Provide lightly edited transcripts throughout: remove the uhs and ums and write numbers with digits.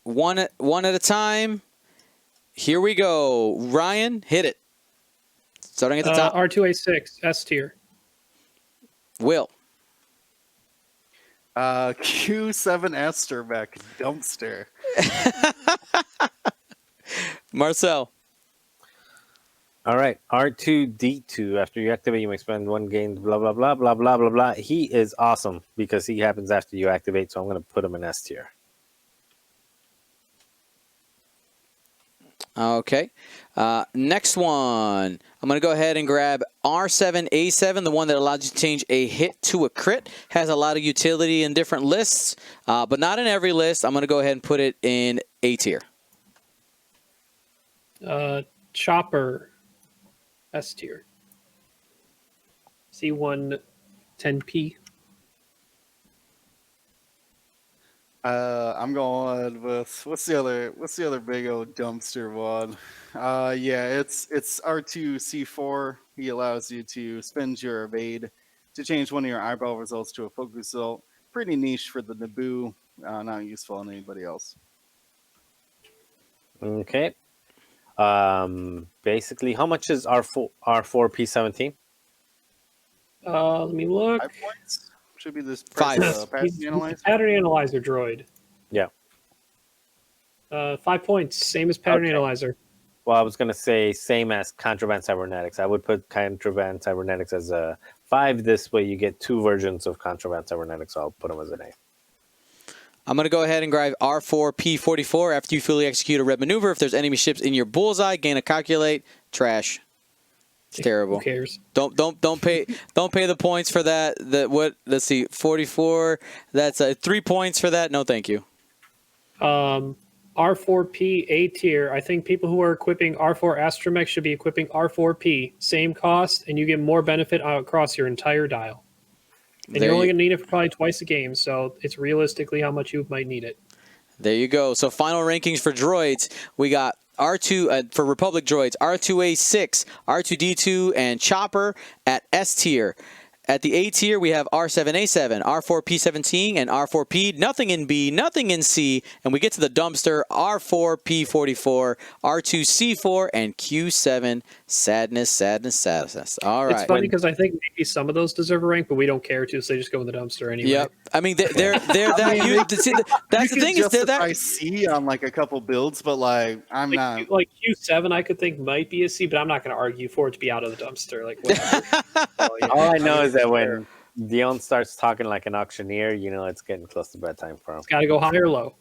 one at a time. Here we go. Ryan, hit it. Starting at the top. R2A6, S tier. Will. Q7 Astromech dumpster. Marcel. All right, R2D2. After you activate, you may spend 1 gain, blah, blah, blah, blah, blah, blah, blah. He is awesome because he happens after you activate, so I'm going to put him in S tier. Okay. Next one. I'm going to go ahead and grab R7A7, the one that allows you to change a hit to a crit. Has a lot of utility in different lists, but not in every list. I'm going to go ahead and put it in A tier. Chopper, S tier. C1 10P. I'm going with what's the other big old dumpster one? Yeah, it's R2C4. He allows you to spend your evade to change one of your eyeball results to a focus result. Pretty niche for the Naboo. Not useful on anybody else. Okay. Basically, how much is R4P17? Let me look. 5 points. Should be this 5. pattern He's analyzer. pattern analyzer droid. Yeah. 5 points, same as pattern analyzer. Well, I was going to say same as Contraband Cybernetics. I would put Contraband Cybernetics as a 5. This way you get 2 versions of Contraband Cybernetics. So I'll put them as an A. I'm going to go ahead and grab R4P44. After you fully execute a red maneuver, if there's enemy ships in your bullseye, gain a calculate. Trash. It's terrible. Who cares? Don't pay the points for that. Let's see, 44. That's 3 points for that. No, thank you. R4P A tier. I think people who are equipping R4 Astromech should be equipping R4P. Same cost, and you get more benefit across your entire dial. And you're only going to need it for probably twice a game, so it's realistically how much you might need it. There you go. So final rankings for droids. We got R2 for Republic droids, R2A6, R2D2, and Chopper at S tier. At the A tier, we have R7A7, R4P17, and R4P. Nothing in B, nothing in C. And we get to the dumpster, R4P44, R2C4, and Q7. Sadness, sadness, sadness. All right. It's funny because I think maybe some of those deserve a rank, but we don't care to, so they just go in the dumpster anyway. Yep. I mean, they're that that's the thing is they're that. I see on like a couple builds, but like I'm not like Q7. I could think might be a C, but I'm not going to argue for it to be out of the dumpster. Like whatever. All I know is that when Dion starts talking like an auctioneer, you know it's getting close to bedtime for him. It's got to go high or low.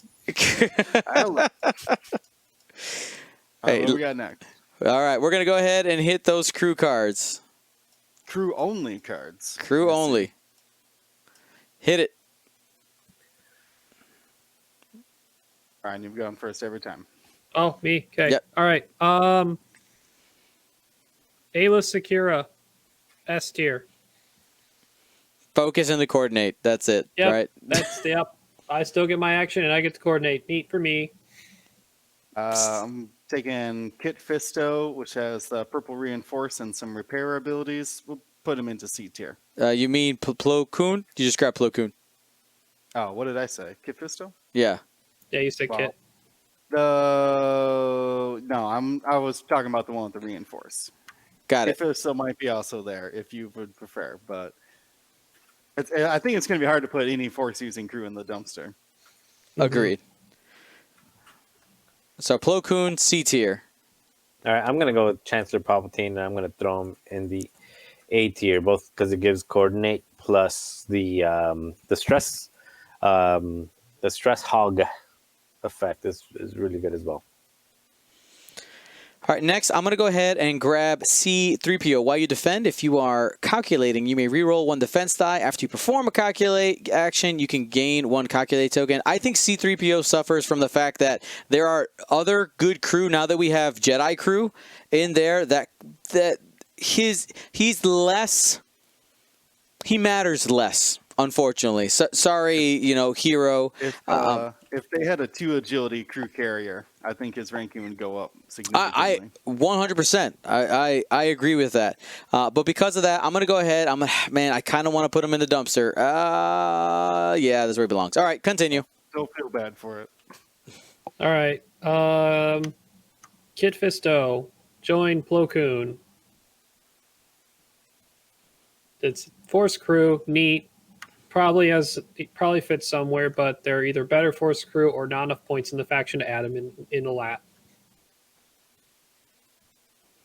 Hey, what we got next? All right, we're gonna go ahead and hit those crew cards. Crew only cards. Crew only. Hit it. Ryan, you've gone first every time. Oh, me. Okay. Yep. All right. Ayla Sakura, S tier. Focus and the coordinate. That's it. Yep. Right. That's I still get my action and I get to coordinate. Neat for me. I'm taking Kit Fisto, which has the purple reinforce and some repair abilities. We'll put him into C tier. You mean Plo Koon? You just grabbed Plo Koon. Oh, what did I say? Kit Fisto? Yeah, you said Well, Kit. I was talking about the one with the reinforce. Got it. Kit Fisto might be also there if you would prefer, but I think it's going to be hard to put any force using crew in the dumpster. Agreed. So Plo Koon, C tier. All right, I'm going to go with Chancellor Palpatine, and I'm going to throw him in the A tier, both because it gives coordinate plus the stress hog effect is really good as well. All right, next, I'm going to go ahead and grab C-3PO. While you defend, if you are calculating, you may reroll 1 defense die. After you perform a calculate action, you can gain 1 calculate token. I think C-3PO suffers from the fact that there are other good crew, now that we have Jedi crew in there, that he's less, he matters less, unfortunately. So, sorry, hero. If they had a 2 agility crew carrier, I think his ranking would go up significantly. 100%. I agree with that. But because of that, I'm going to go ahead. I kind of want to put him in the dumpster. Yeah, that's where he belongs. All right, continue. Don't feel bad for it. All right. Kit Fisto, join Plo Koon. It's Force Crew, neat. It probably fits somewhere, but they're either better Force Crew or not enough points in the faction to add him in a lat.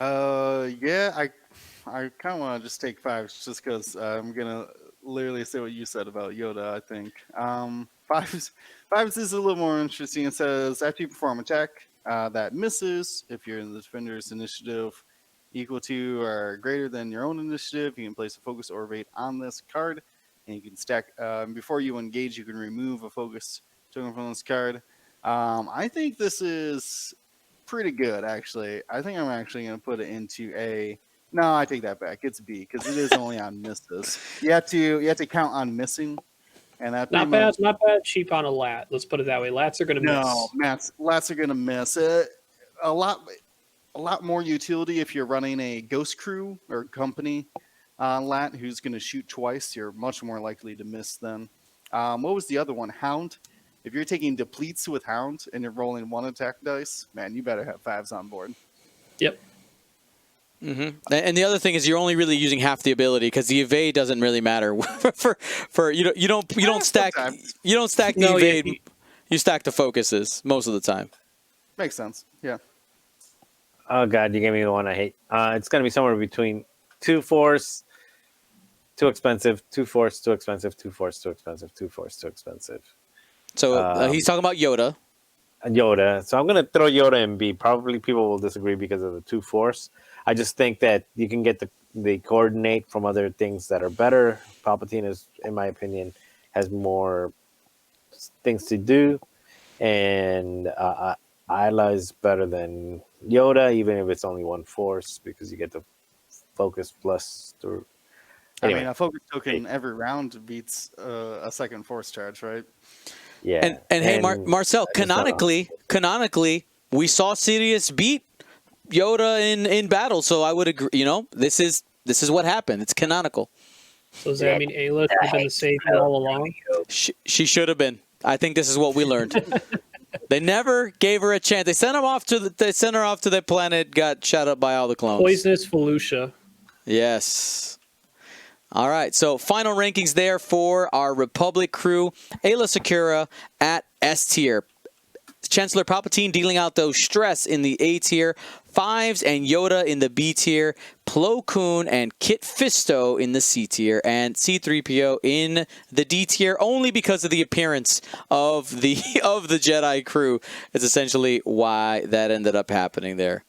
Yeah, I kind of want to just take fives just because I'm gonna literally say what you said about Yoda. I think fives is a little more interesting. It says after you perform a check that misses, if you're in the defender's initiative equal to or greater than your own initiative, you can place a focus or evade on this card, and you can stack. Before you engage, you can remove a focus token from this card. I think this is pretty good, actually. I think I'm actually going to put it into a. No, I take that back. It's B because it is only on misses. You have to count on missing, and that Not bad. Not bad. Cheap on a lat. Let's put it that way. Lats are going to no, miss. lats are going to miss it. A lot more utility if you're running a ghost crew or company lat who's going to shoot twice. You're much more likely to miss then. What was the other one? Hound. If you're taking depletes with Hound and you're rolling one attack dice, man, you better have fives on board. Yep. Mm-hmm. And the other thing is you're only really using half the ability because the evade doesn't really matter for you don't stack the evade. You stack the focuses most of the time. Makes sense. Yeah. Oh god, you gave me the one I hate. It's gonna be somewhere between 2 force, too expensive, 2 force, too expensive, 2 force, too expensive, 2 force, too expensive. So he's talking about Yoda. Yoda. So I'm going to throw Yoda in B. Probably people will disagree because of the 2 force. I just think that you can get the coordinate from other things that are better. Palpatine is, in my opinion, has more things to do. And Isla is better than Yoda, even if it's only 1 force, because you get the focus plus through. Anyway. I mean, a focus token every round beats a second force charge, right? Yeah. And hey, Marcel, canonically, we saw Sidious beat Yoda in battle, so I would agree. This is what happened. It's canonical. So does that mean Ayla should have been the savior all along? She should have been. I think this is what we learned. They never gave her a chance. They sent her off to the planet, got shot up by all the clones. Poisonous Felucia. Yes. All right, so final rankings there for our Republic crew. Ayla Secura at S tier. Chancellor Palpatine dealing out those stress in the A tier. Fives and Yoda in the B tier. Plo Koon and Kit Fisto in the C tier. And C-3PO in the D tier, only because of the appearance of the Jedi crew. Is essentially why that ended up happening there.